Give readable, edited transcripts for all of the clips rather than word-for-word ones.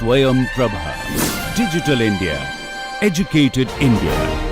SwayamPrabha. Digital India. Educated India.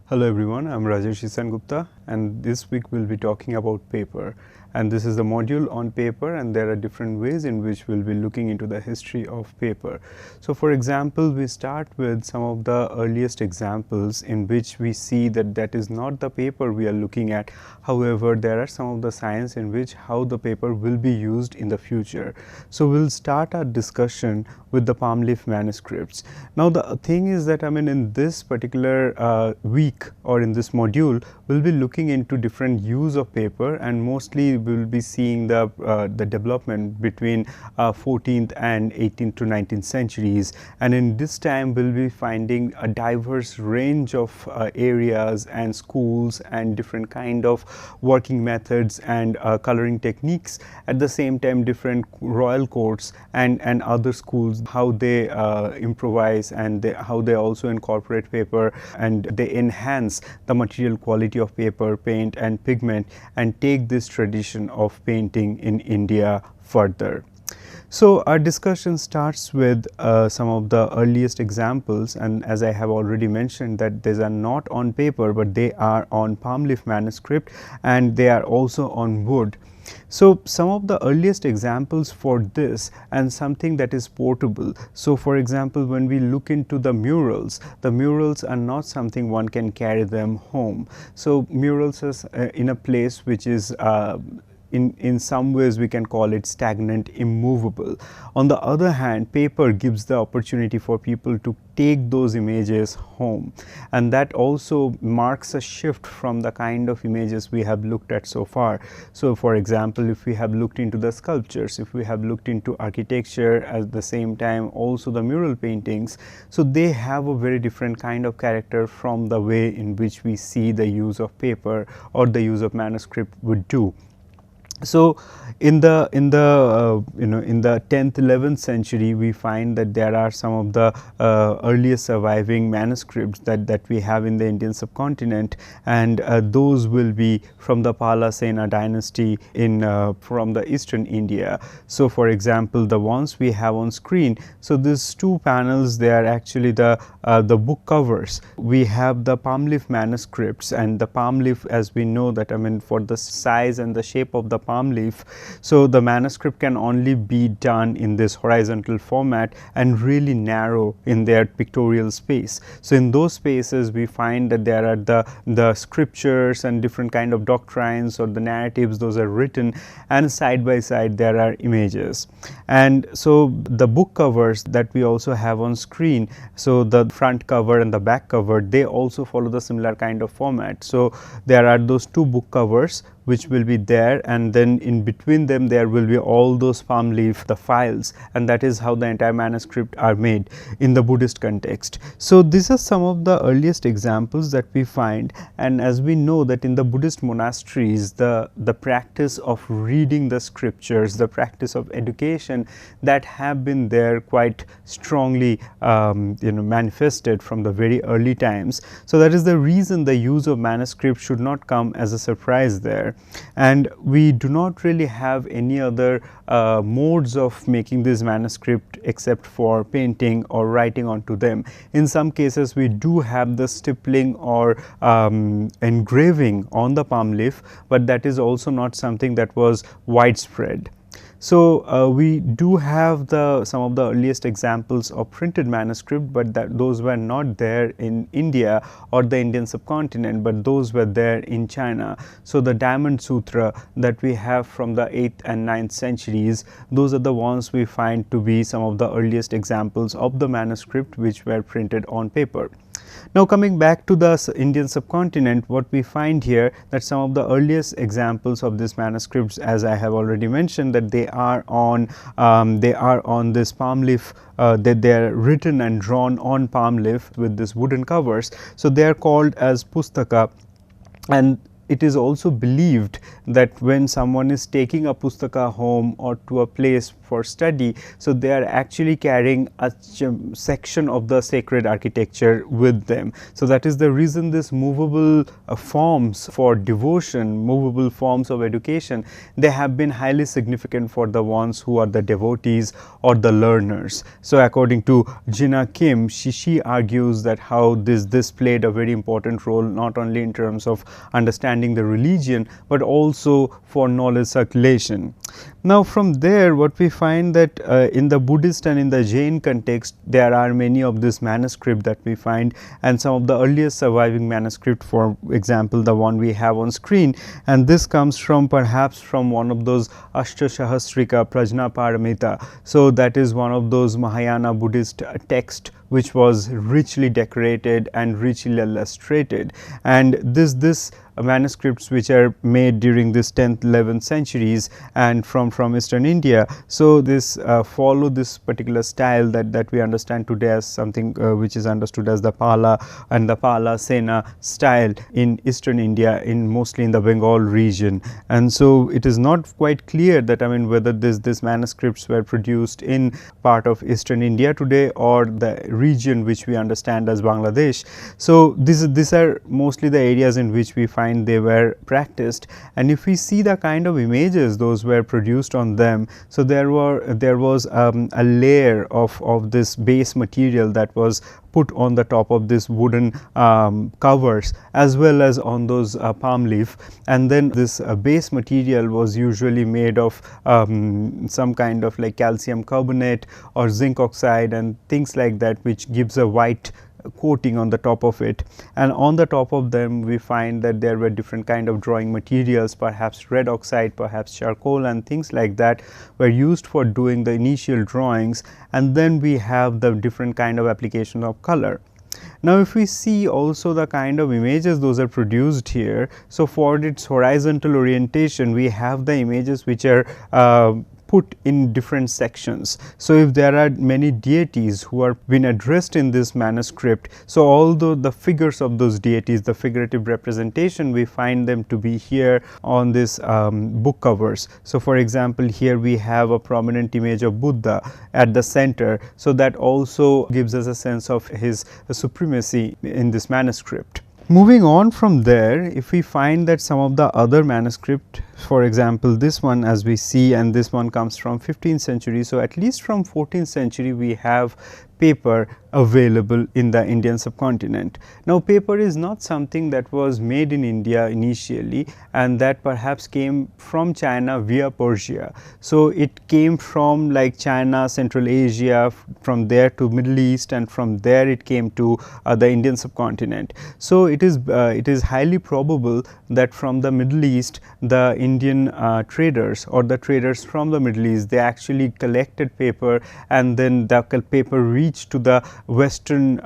Hello everyone, I am Rajesh Gupta and this week we will be talking about paper, and this is the module on paper, and there are different ways in which we will be looking into the history of paper. So for example, we start with some of the earliest examples in which we see that that is not the paper we are looking at. However, there are some of the signs in which how the paper will be used in the future. So we will start our discussion with the palm leaf manuscripts. Now the thing is that in this particular week or in this module, we will be looking into different use of paper, and mostly we will be seeing the development between 14th and 18th to 19th centuries, and in this time we will be finding a diverse range of areas and schools and different kind of working methods and coloring techniques. At the same time, different royal courts and other schools, how they improvise and how they also incorporate paper, and they enhance the material quality of paper, paint and pigment, and take this tradition of painting in India further. So our discussion starts with some of the earliest examples, and as I have already mentioned that these are not on paper but they are on palm leaf manuscript, and they are also on wood. So some of the earliest examples for this, and something that is portable. So for example, when we look into the murals are not something one can carry them home. So murals is in a place which is in some ways we can call it stagnant, immovable. On the other hand, paper gives the opportunity for people to take those images home, and that also marks a shift from the kind of images we have looked at so far. So for example, if we have looked into the sculptures, if we have looked into architecture, at the same time also the mural paintings, so they have a very different kind of character from the way in which we see the use of paper or the use of manuscript would do. So in the 10th 11th century, we find that there are some of the earliest surviving manuscripts that we have in the Indian subcontinent, and those will be from the Pala Sena dynasty from the eastern India. So for example, the ones we have on screen, so these two panels, they are actually the book covers. We have the palm leaf manuscripts, and the palm leaf, as we know that for the size and the shape of the palm leaf, so the manuscript can only be done in this horizontal format and really narrow in their pictorial space. So in those spaces we find that there are the scriptures and different kind of doctrines or the narratives, those are written, and side by side there are images. And so the book covers that we also have on screen, so the front cover and the back cover, they also follow the similar kind of format. So there are those two book covers which will be there, and then in between them there will be all those palm leaf, the files, and that is how the entire manuscript are made in the Buddhist context. So these are some of the earliest examples that we find, and as we know that in the Buddhist monasteries, the practice of reading the scriptures, the practice of education, that have been there quite strongly manifested from the very early times. So that is the reason the use of manuscript should not come as a surprise there. And we do not really have any other modes of making this manuscript except for painting or writing onto them. In some cases we do have the stippling or engraving on the palm leaf, but that is also not something that was widespread. So we do have some of the earliest examples of printed manuscript, but those were not there in India or the Indian subcontinent, but those were there in China. So the Diamond Sutra that we have from the 8th and 9th centuries, those are the ones we find to be some of the earliest examples of the manuscript which were printed on paper. Now coming back to the Indian subcontinent, what we find here that some of the earliest examples of these manuscripts, as I have already mentioned, that they are on this palm leaf, that they are written and drawn on palm leaf with this wooden covers. So they are called as pustaka. And it is also believed that when someone is taking a pustaka home or to a place for study, so they are actually carrying a section of the sacred architecture with them. So that is the reason this movable forms for devotion, movable forms of education, they have been highly significant for the ones who are the devotees or the learners. So according to Jina Kim, she argues that how this played a very important role, not only in terms of understanding the religion, but also for knowledge circulation. Now from there, what we find that in the Buddhist and in the Jain context, there are many of this manuscript that we find, and some of the earliest surviving manuscript, for example the one we have on screen, and this comes from perhaps from one of those Ashtasahasrika Prajna Paramita. So that is one of those Mahayana Buddhist text which was richly decorated and richly illustrated, and this manuscripts which are made during this 10th 11th centuries and from Eastern India. So this follow this particular style that we understand today as something which is understood as the Pala and the Pala Sena style in Eastern India, in mostly in the Bengal region. And so it is not quite clear that, I mean, whether this manuscripts were produced in part of Eastern India today or the region which we understand as Bangladesh. So these are mostly the areas in which we find they were practiced, and if we see the kind of images those were produced on them, so there was a layer of this base material that was put on the top of this wooden covers as well as on those palm leaf, and then this base material was usually made of some kind of like calcium carbonate or zinc oxide and things like that, which gives a white coating on the top of it. And on the top of them we find that there were different kind of drawing materials, perhaps red oxide, perhaps charcoal, and things like that were used for doing the initial drawings, and then we have the different kind of application of color. Now if we see also the kind of images those are produced here, so for its horizontal orientation we have the images which are put in different sections. So if there are many deities who are been addressed in this manuscript, so although the figures of those deities, the figurative representation, we find them to be here on this book covers. So for example, here we have a prominent image of Buddha at the center, so that also gives us a sense of his supremacy in this manuscript. Moving on from there, if we find that some of the other manuscript, for example this one as we see, and this one comes from 15th century, so at least from 14th century we have paper available in the Indian subcontinent. Now paper is not something that was made in India initially, and that perhaps came from China via Persia. So it came from like China, Central Asia, from there to Middle East, and from there it came to the Indian subcontinent. So it is highly probable that from the Middle East the Indian traders or the traders from the Middle East, they actually collected paper, and then the paper reached to the western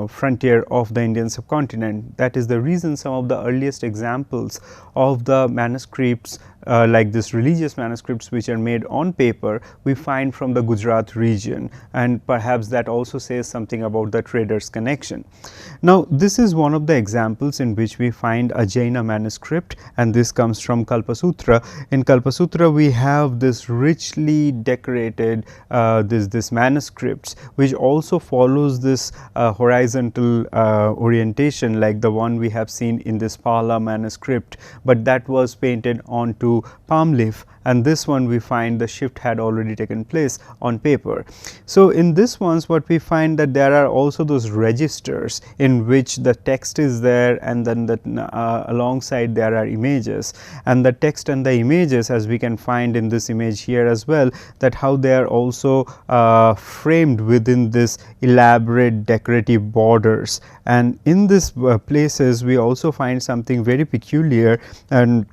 frontier of the Indian subcontinent. That is the reason some of the earliest examples of the manuscripts like this religious manuscripts which are made on paper we find from the Gujarat region, and perhaps that also says something about the traders connection. Now this is one of the examples in which we find a Jaina manuscript, and this comes from Kalpasutra. In Kalpasutra we have this richly decorated this manuscripts which also follows this horizontal orientation like the one we have seen in this Pala manuscript, but that was painted onto palm leaf, and this one we find the shift had already taken place on paper. So in this ones what we find that there are also those registers in which the text is there, and then alongside there are images, and the text and the images, as we can find in this image here as well, that how they are also framed within this elaborate decorative borders. And in these places we also find something very peculiar and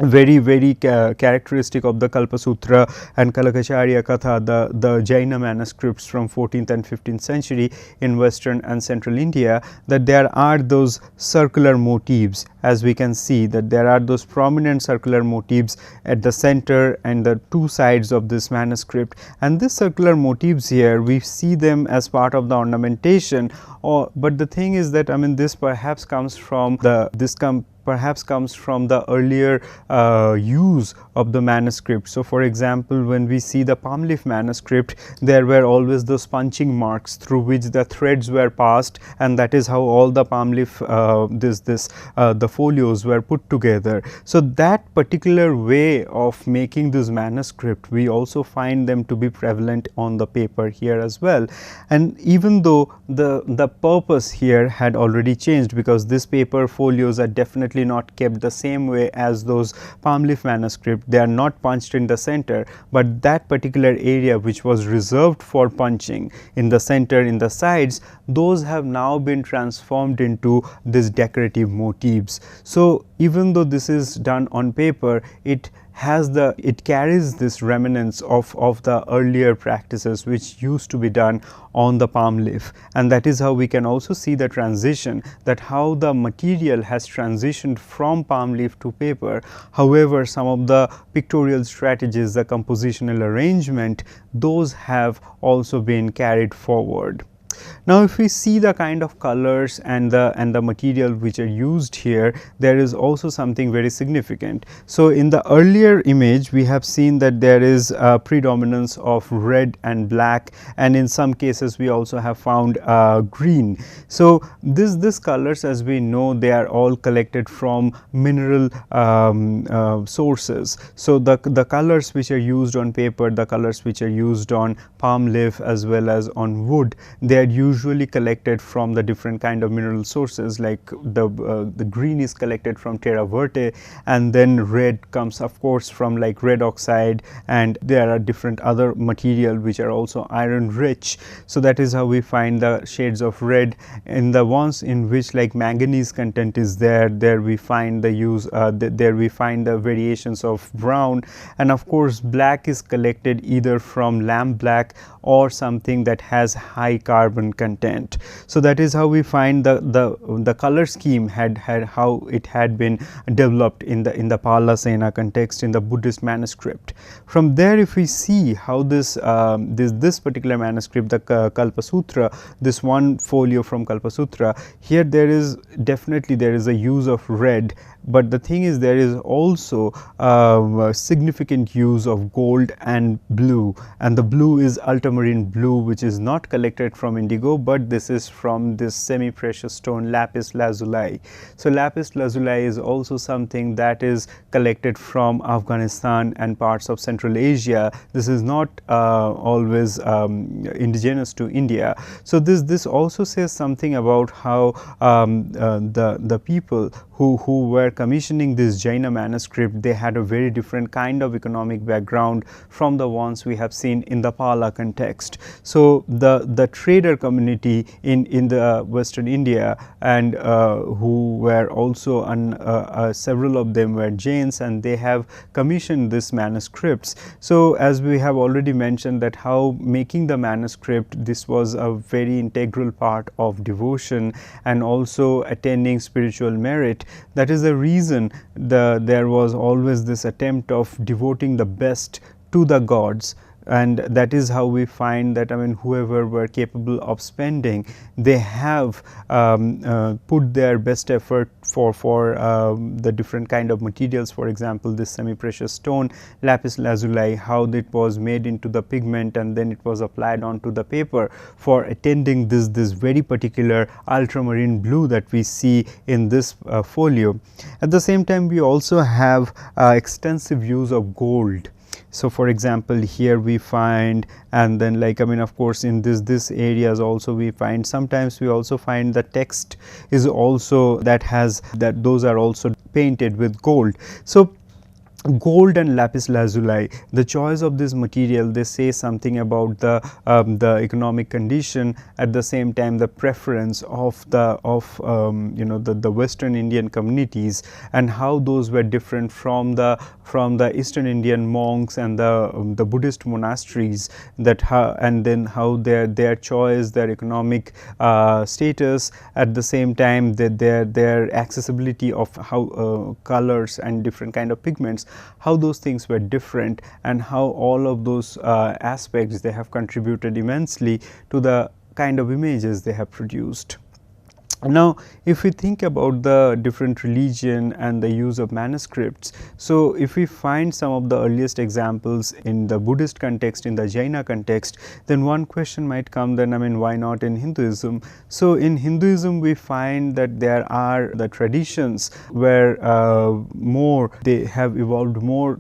very characteristic of the Kalpasutra and Kalakacharya Katha, the Jaina manuscripts from 14th and 15th century in western and central India, that there are those circular motifs, as we can see that there are those prominent circular motifs at the center and the two sides of this manuscript, and these circular motifs here we see them as part of the ornamentation, but the thing is that, I mean, this perhaps comes from perhaps comes from the earlier use of the manuscript. So, for example, when we see the palm leaf manuscript, there were always those punching marks through which the threads were passed, and that is how all the palm leaf the folios were put together. So, that particular way of making this manuscript, we also find them to be prevalent on the paper here as well. And even though the purpose here had already changed, because this paper folios are definitely not kept the same way as those palm leaf manuscript, they are not punched in the center, but that particular area which was reserved for punching in the center, in the sides, those have now been transformed into these decorative motifs. So, even though this is done on paper, it carries this remnants of the earlier practices which used to be done on the palm leaf, and that is how we can also see the transition, that how the material has transitioned from palm leaf to paper. However, some of the pictorial strategies, the compositional arrangement, those have also been carried forward. Now, if we see the kind of colors and the material which are used here, there is also something very significant. So, in the earlier image, we have seen that there is a predominance of red and black, and in some cases we also have found green. So, this colors, as we know, they are all collected from mineral sources. So, the colors which are used on paper, the colors which are used on palm leaf as well as on wood, they are usually collected from the different kind of mineral sources, like the green is collected from terra verte, and then red comes of course from like red oxide, and there are different other material which are also iron rich. So, that is how we find the shades of red. In the ones in which like manganese content is there we find the use there we find the variations of brown, and of course black is collected either from lamp black or something that has high carbon content. So, that is how we find the color scheme had how it had been developed in the Pala Sena context in the Buddhist manuscript. From there, if we see how this particular manuscript, the Kalpa Sutra, this one folio from Kalpa Sutra, here there is definitely a use of red, but the thing is there is also significant use of gold and blue, and the blue is ultramarine blue, which is not collected from indigo, but this is from this semi precious stone lapis lazuli. So, lapis lazuli is also something that is collected from Afghanistan and parts of Central Asia. This is not always indigenous to India. So, this also says something about how the people who were commissioning this Jaina manuscript, they had a very different kind of economic background from the ones we have seen in the Pala context. So, the trader community in the Western India, and who were also several of them were Jains, and they have commissioned these manuscripts. So, as we have already mentioned that how making the manuscript, this was a very integral part of devotion and also attaining spiritual merit. That is the reason there was always this attempt of devoting the best to the gods, and that is how we find that, I mean, whoever were capable of spending, they have put their best effort for the different kind of materials. For example, this semi precious stone lapis lazuli, how it was made into the pigment and then it was applied onto the paper for attending this very particular ultramarine blue that we see in this folio. At the same time, we also have extensive use of gold. So, for example, here we find, and then like, I mean, of course, in this areas also we find, sometimes we also find the text is also those are also painted with gold. So, gold and lapis lazuli, the choice of this material, they say something about the economic condition, at the same time the preference of the Western Indian communities, and how those were different from the Eastern Indian monks and the Buddhist monasteries, and then how their choice, their economic status, at the same time their accessibility of how colors and different kind of pigments, how those things were different, and how all of those aspects, they have contributed immensely to the kind of images they have produced. Now, if we think about the different religion and the use of manuscripts, so if we find some of the earliest examples in the Buddhist context, in the Jaina context, then one question might come, then I mean, why not in Hinduism? So in Hinduism we find that there are the traditions where more they have evolved more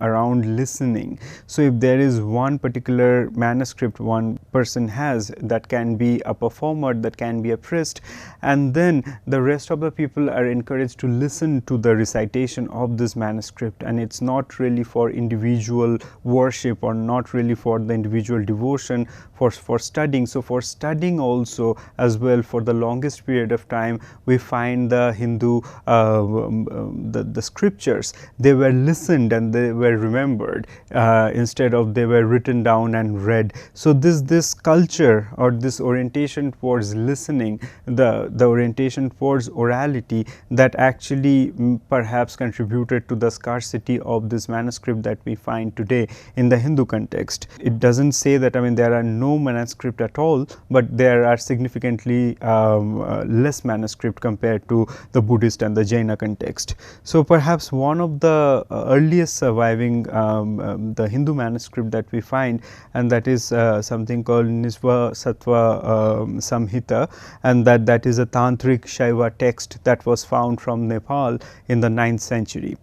around listening. So if there is one particular manuscript one person has, that can be a performer, that can be a priest, and then the rest of the people are encouraged to listen to the recitation of this manuscript, and it's not really for individual worship or not really for the individual devotion, for studying. So for studying also as well, for the longest period of time we find the Hindu the scriptures, they were listened and they were remembered instead of they were written down and read. So this culture or this orientation towards listening, the orientation towards orality, that actually perhaps contributed to the scarcity of this manuscript that we find today in the Hindu context. It doesn't say that I mean there are no manuscript at all, but there are significantly less manuscript compared to the Buddhist and the Jaina context. So perhaps one of the earliest surviving the Hindu manuscript that we find, and that is something called Nisva Sattva Samhita, and that is a Tantric Shaiva text that was found from Nepal in the 9th century.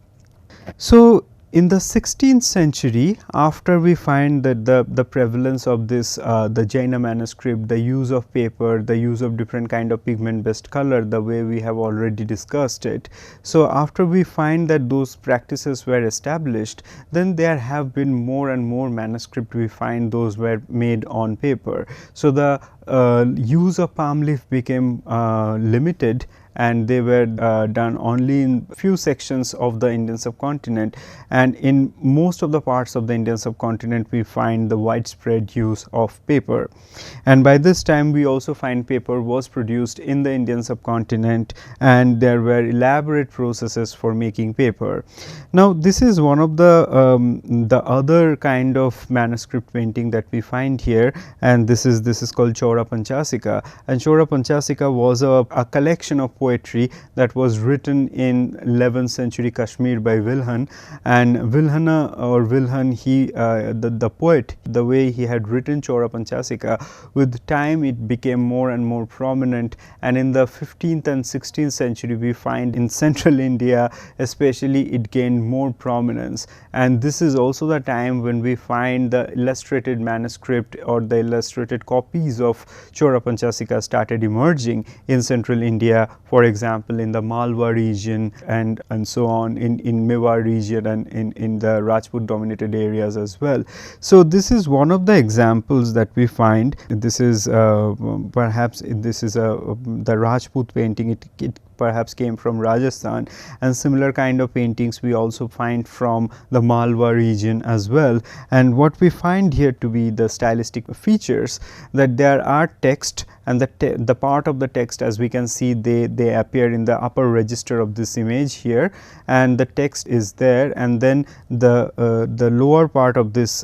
So in the 16th century, after we find that the prevalence of this the Jaina manuscript, the use of paper, the use of different kind of pigment based color, the way we have already discussed it. So after we find that those practices were established, then there have been more and more manuscript we find those were made on paper. So the use of palm leaf became limited, and they were done only in few sections of the Indian subcontinent, and in most of the parts of the Indian subcontinent we find the widespread use of paper. And by this time we also find paper was produced in the Indian subcontinent, and there were elaborate processes for making paper. Now this is one of the other kind of manuscript painting that we find here, and this is called Chaura Panchasika, and Chaura Panchasika was a collection of poetry that was written in 11th century Kashmir by Wilhan. And Wilhan, he the poet, the way he had written Chaura Panchasika, with time it became more and more prominent, and in the 15th and 16th century we find in central India especially it gained more prominence. And this is also the time when we find the illustrated manuscript or the illustrated copies of Chaura Panchasika started emerging in central India, for example in the Malwa region and so on, in Mewar region and in the Rajput dominated areas as well. So this is one of the examples that we find. This is perhaps this is the Rajput painting. It perhaps came from Rajasthan, and similar kind of paintings we also find from the Malwa region as well. And what we find here to be the stylistic features, that there are text, and the part of the text, as we can see, they appear in the upper register of this image here, and the text is there, and then the lower part of this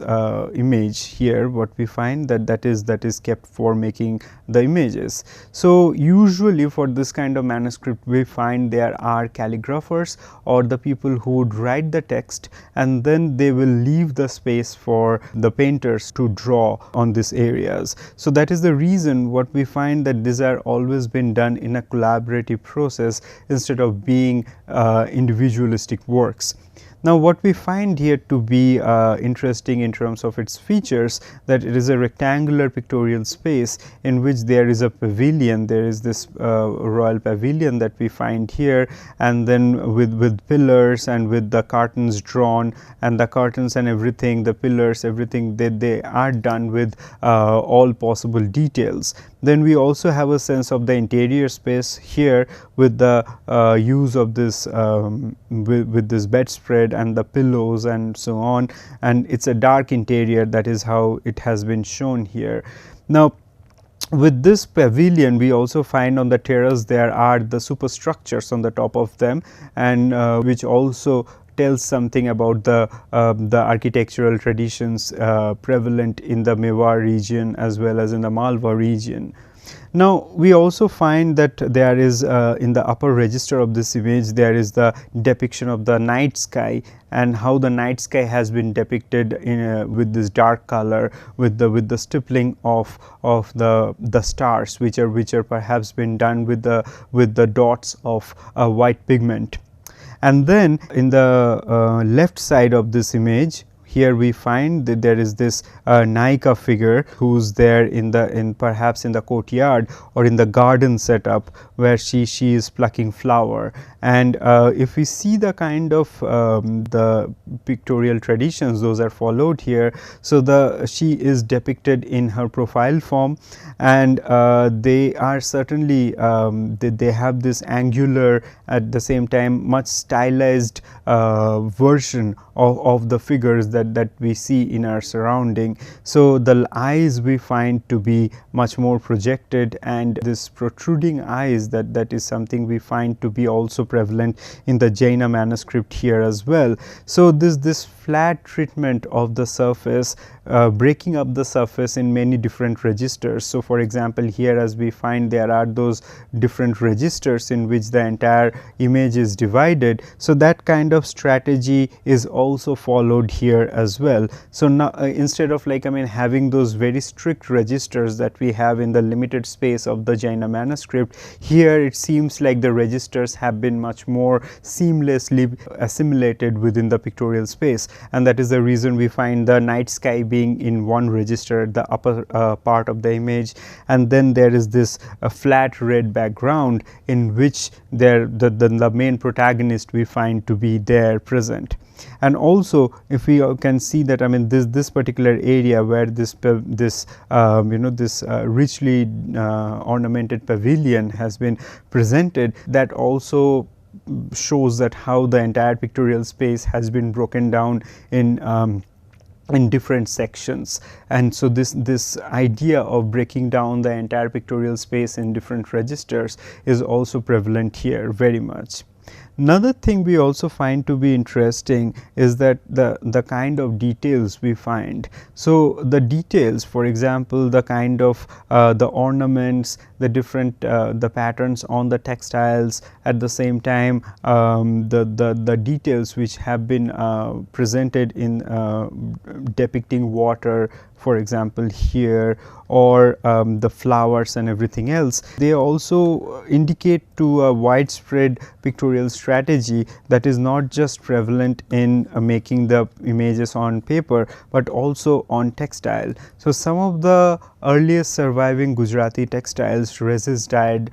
image here, what we find that is kept for making the images. So usually for this kind of manuscript we find there are calligraphers or the people who would write the text, and then they will leave the space for the painters to draw on these areas. So that is the reason what we find, that these are always been done in a collaborative process instead of being individualistic works. Now what we find here to be interesting in terms of its features, that it is a rectangular pictorial space in which there is a pavilion. There is this royal pavilion that we find here, and then with pillars and with the curtains drawn, and the curtains and everything, the pillars, everything, they are done with all possible details. Then we also have a sense of the interior space here with the use of this with this bedspread and the pillows and so on, and it's a dark interior. That is how it has been shown here. Now with this pavilion we also find on the terrace there are the superstructures on the top of them, and which also tells something about the architectural traditions prevalent in the Mewar region as well as in the Malwa region. Now, we also find that there is in the upper register of this image, there is the depiction of the night sky, and how the night sky has been depicted in with this dark color, with the stippling of the stars, which are perhaps been done with the dots of white pigment. And then in the left side of this image, here we find that there is this Naika figure who's there in perhaps in the courtyard or in the garden setup, where she is plucking flower. And if we see the kind of the pictorial traditions, those are followed here. So she is depicted in her profile form, and they are certainly they have this angular, at the same time much stylized version of the figures that we see in our surrounding. So the eyes we find to be much more projected, and this protruding eyes, that is something we find to be also prevalent in the Jaina manuscript here as well. So this flat treatment of the surface, breaking up the surface in many different registers. So for example, here as we find, there are those different registers in which the entire image is divided. So that kind of strategy is also followed here as well. So now instead of having those very strict registers that we have in the limited space of the Jaina manuscript, here it seems like the registers have been much more seamlessly assimilated within the pictorial space, and that is the reason we find the night sky being in one register, the upper part of the image, and then there is this flat red background in which the main protagonist we find to be there present. And also, if we can see that, this particular area where this richly ornamented pavilion has been presented, that also shows that how the entire pictorial space has been broken down in different sections. And so this idea of breaking down the entire pictorial space in different registers is also prevalent here very much. Another thing we also find to be interesting is that the kind of details we find. So the details, for example, the kind of the ornaments, the different the patterns on the textiles, at the same time the details which have been presented in depicting water, for example here, or the flowers and everything else, they also indicate to a widespread pictorial strategy that is not just prevalent in making the images on paper, but also on textile. So some of the earliest surviving Gujarati textiles, resist dyed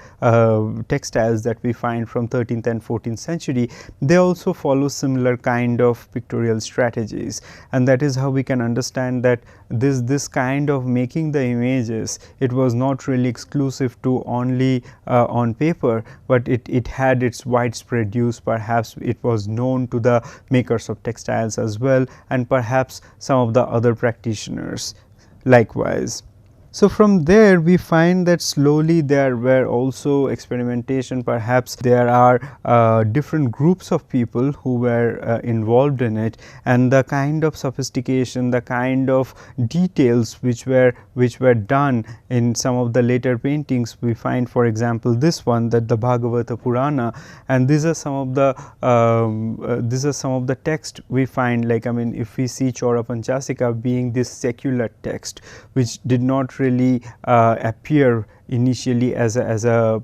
textiles that we find from 13th and 14th century, they also follow similar kind of pictorial strategies, and that is how we can understand that this kind of making the images, it was not really exclusive to only on paper, but it had its widespread use. Perhaps it was known to the makers of textiles as well, and perhaps some of the other practitioners likewise. So from there we find that slowly there were also experimentation. Perhaps there are different groups of people who were involved in it, and the kind of sophistication, the kind of details which were done in some of the later paintings. We find, for example, this one, that the Bhagavata Purana, and these are some of the text we find, if we see Chaura Panchasika being this secular text which did not really appear initially as a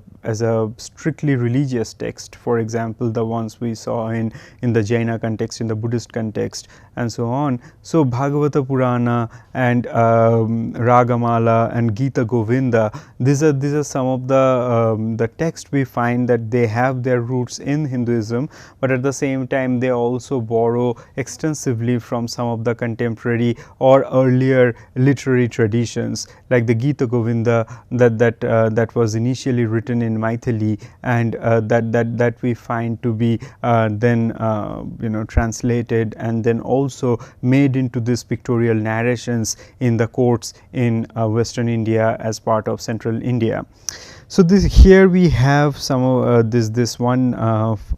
strictly religious text. For example, the ones we saw in the Jaina context, in the Buddhist context, and so on. So Bhagavata Purana and Ragamala and Gita Govinda, these are some of the text we find that they have their roots in Hinduism, but at the same time they also borrow extensively from some of the contemporary or earlier literary traditions, like the Gita Govinda that was initially written in Maithili, and that we find to be then translated and then also made into this pictorial narrations in the courts in Western India as part of Central India. So this here we have some this one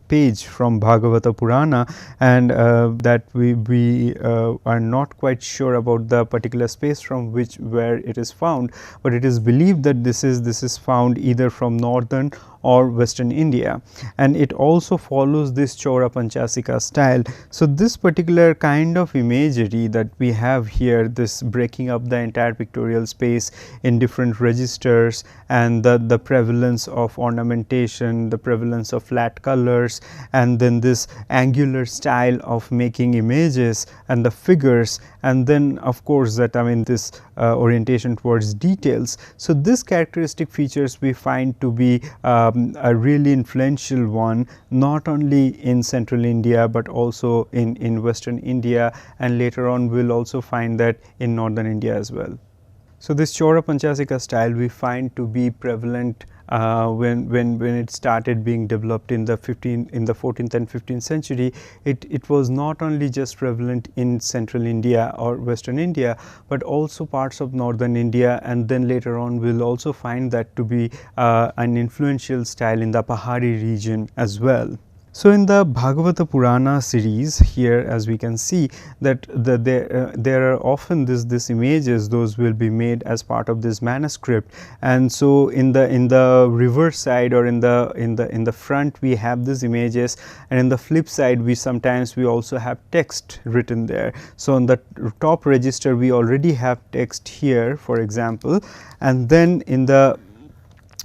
page from Bhagavata Purana, and that we are not quite sure about the particular space from where it is found, but it is believed that this is found either from northern or western India, and it also follows this Chaura Panchasika style. So this particular kind of imagery that we have here, this breaking up the entire pictorial space in different registers, and the prevalence of ornamentation, the prevalence of flat colors, and then this angular style of making images and the figures, and then of course that this orientation towards details. So this characteristic features we find to be a really influential one, not only in central India but also in western India, and later on we will also find that in northern India as well. So this Chaura Panchasika style we find to be prevalent when it started being developed in the 14th and 15th century. It was not only just prevalent in central India or western India, but also parts of northern India, and then later on we will also find that to be an influential style in the Pahari region as well. So in the Bhagavata Purana series, here as we can see that there are often this images, those will be made as part of this manuscript, and so in the reverse side or in the front we have these images, and in the flip side we sometimes also have text written there. So on the top register we already have text here, for example, and then in the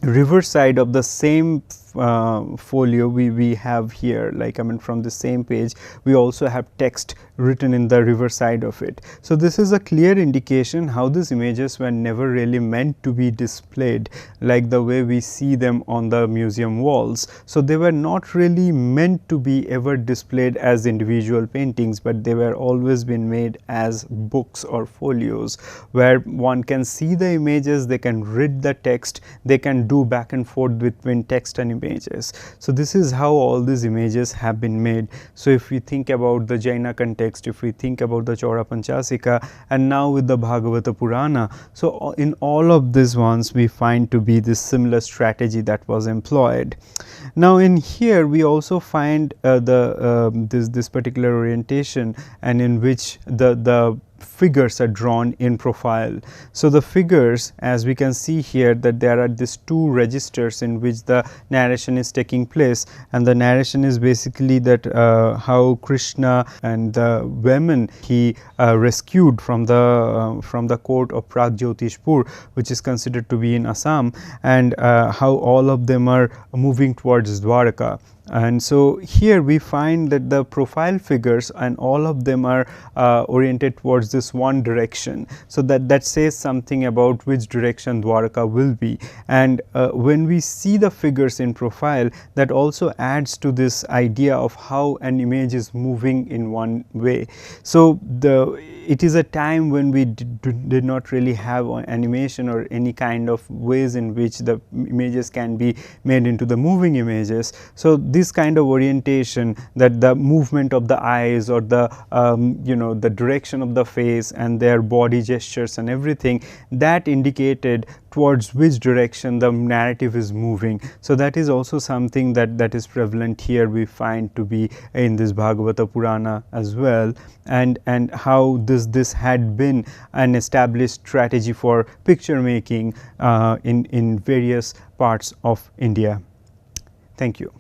reverse side of the same folio we have here, like from the same page we also have text written in the reverse side of it. So this is a clear indication how these images were never really meant to be displayed like the way we see them on the museum walls. So they were not really meant to be ever displayed as individual paintings, but they were always been made as books or folios where one can see the images, they can read the text, they can do back and forth between text and images. So this is how all these images have been made. So if we think about the Jaina context, if we think about the Chaura Panchasika, and now with the Bhagavata Purana, so in all of these ones we find to be this similar strategy that was employed. Now in here we also find this particular orientation, and in which the figures are drawn in profile. So the figures, as we can see here, that there are these two registers in which the narration is taking place, and the narration is basically that how Krishna and the women he rescued from the court of Pragjyotishpur, which is considered to be in Assam, and how all of them are moving towards Dwarka. And so here we find that the profile figures and all of them are oriented towards this one direction. So that says something about which direction Dwarka will be, and when we see the figures in profile, that also adds to this idea of how an image is moving in one way. So it is a time when we did not really have animation or any kind of ways in which the images can be made into the moving images. So this kind of orientation, that the movement of the eyes or the the direction of the face and their body gestures and everything, that indicated towards which direction the narrative is moving. So that is also something that is prevalent here, we find to be in this Bhagavata Purana as well, and how this had been an established strategy for picture making in various parts of India. Thank you.